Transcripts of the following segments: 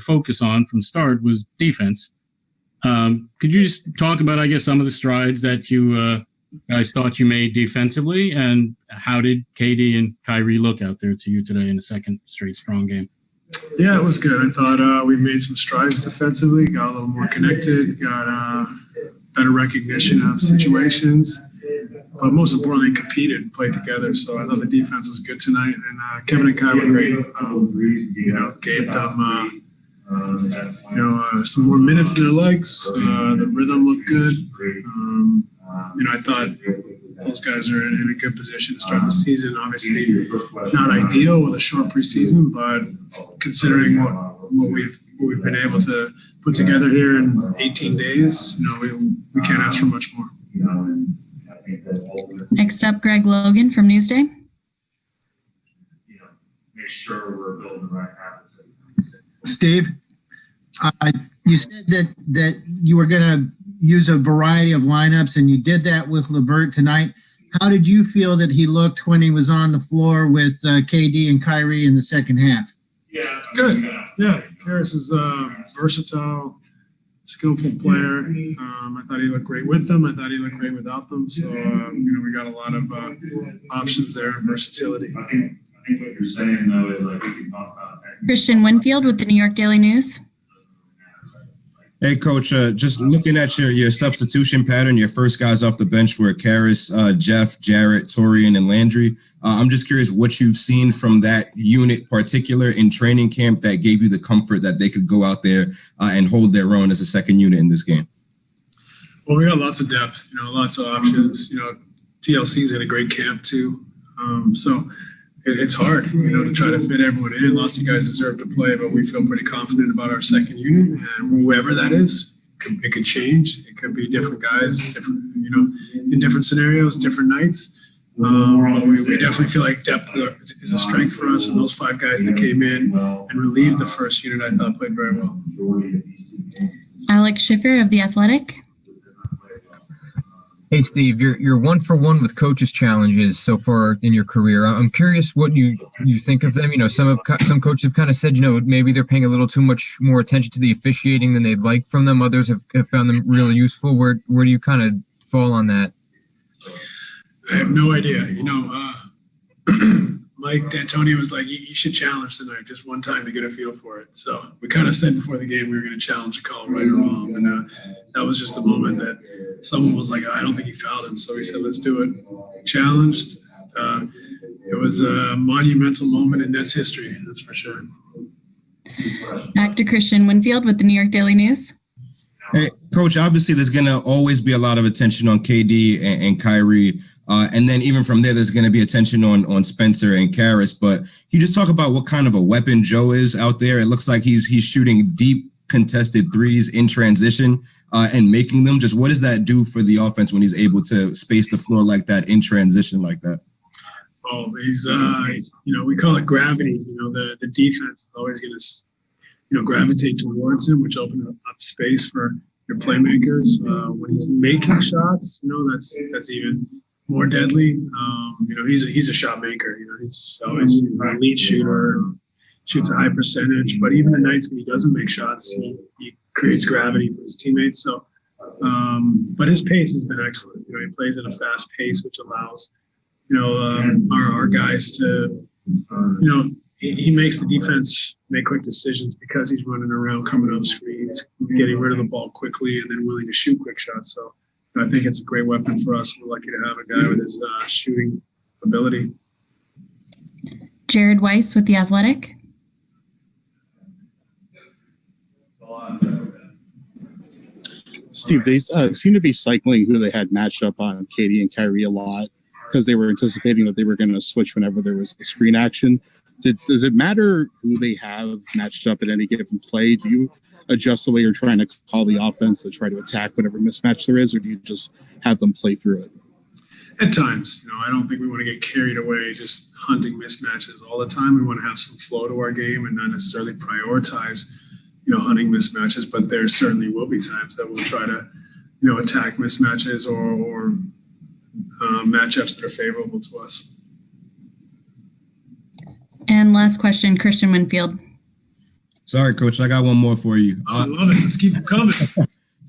focus on from start was defense. Could you just talk about, I guess, some of the strides that you guys thought you made defensively, and how did KD and Kyrie look out there to you today in the second straight strong game? Yeah, it was good. I thought we made some strides defensively, got a little more connected, got better recognition of situations, but most importantly, competed and played together. So I thought the defense was good tonight, and Kevin and Kai were great. Gave them some more minutes in their legs. The rhythm looked good. I thought those guys are in a good position to start the season. Obviously, not ideal with a short preseason, but considering what we've been able to put together here in 18 days, we can't ask for much more. Next up, Greg Logan from Newsday. Make sure we're building the right habits. Steve, you said that you were going to use a variety of lineups, and you did that with LeVert tonight. How did you feel that he looked when he was on the floor with KD and Kyrie in the second half? Yeah, good. Yeah, Harris is a versatile, skillful player. I thought he looked great with them. I thought he looked great without them. So, we got a lot of options there and versatility. I think what you're saying, though, is like we can talk about that. Christian Winfield with the New York Daily News. Hey, Coach, just looking at your substitution pattern, your first guys off the bench were Karras, Jeff, Jarrett, Torian, and Landry. I'm just curious what you've seen from that unit particular in training camp that gave you the comfort that they could go out there and hold their own as a second unit in this game. Well, we got lots of depth, lots of options. TLC's had a great camp too. So it's hard, to try to fit everyone in. Lots of guys deserve to play, but we feel pretty confident about our second unit, and whoever that is, it could change. It could be different guys, different, in different scenarios, different nights. But we definitely feel like depth is a strength for us, and those five guys that came in and relieved the first unit, I thought played very well. Alex Schiffer of The Athletic. Hey, Steve, you're 1 for 1 with coaches' challenges so far in your career. I'm curious what you think of them. Some coaches have kind of said, maybe they're paying a little too much more attention to the officiating than they'd like from them. Others have found them really useful. Where do you kind of fall on that? I have no idea. Mike D'Antoni was like, you should challenge tonight just one time to get a feel for it. So we kind of said before the game we were going to challenge a call, right or wrong. And that was just the moment that someone was like, I don't think he fouled him. So we said, let's do it. Challenged. It was a monumental moment in Nets history, that's for sure. Back to Christian Winfield with the New York Daily News. Hey, Coach, obviously there's going to always be a lot of attention on KD and Kyrie. And then even from there's going to be attention on Spencer and Karras. But can you just talk about what kind of a weapon Joe is out there? It looks like he's shooting deep contested threes in transition and making them. Just what does that do for the offense when he's able to space the floor like that in transition like that? Oh, he's we call it gravity. The defense is always going to gravitate towards him, which opens up space for your playmakers. When he's making shots, that's even more deadly. He's a shot maker. He's always a lead shooter, shoots a high percentage. But even the nights when he doesn't make shots, he creates gravity for his teammates. So, but his pace has been excellent. He plays at a fast pace, which allows our guys to he makes the defense make quick decisions because he's running around, coming off screens, getting rid of the ball quickly, and then willing to shoot quick shots. So I think it's a great weapon for us. We're lucky to have a guy with his shooting ability. Jared Weiss with The Athletic. Steve, they seem to be cycling who they had matched up on KD and Kyrie a lot because they were anticipating that they were going to switch whenever there was a screen action. Does it matter who they have matched up at any given play? Do you adjust the way you're trying to call the offense to try to attack whatever mismatch there is, or do you just have them play through it? At times, I don't think we want to get carried away just hunting mismatches all the time. We want to have some flow to our game and not necessarily prioritize, hunting mismatches. But there certainly will be times that we'll try to, attack mismatches or matchups that are favorable to us. And last question, Christian Winfield. Sorry, Coach. I got one more for you. I love it. Let's keep it coming.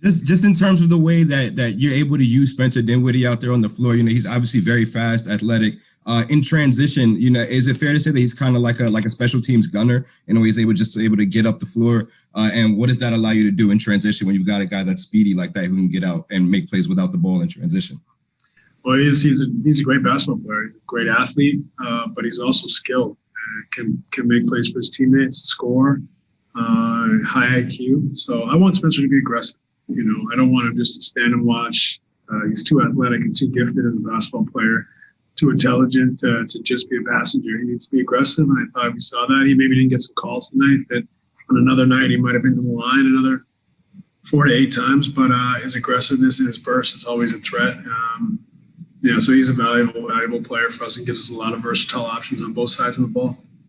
Just in terms of the way that you're able to use Spencer Dinwiddie out there on the floor, he's obviously very fast, athletic. In transition, is it fair to say that he's kind of like a special teams gunner, he's able to get up the floor? And what does that allow you to do in transition when you've got a guy that's speedy like that who can get out and make plays without the ball in transition? Well, he's a great basketball player. He's a great athlete, but he's also skilled. Can make plays for his teammates, score, high IQ. So I want Spencer to be aggressive. I don't want him just to stand and watch. He's too athletic and too gifted as a basketball player, too intelligent to just be a passenger. He needs to be aggressive, and I thought we saw that. He maybe didn't get some calls tonight. That on another night he might have been to the line another 4 to 8 times, but his aggressiveness and his burst is always a threat. So he's a valuable player for us and gives us a lot of versatile options on both sides of the ball.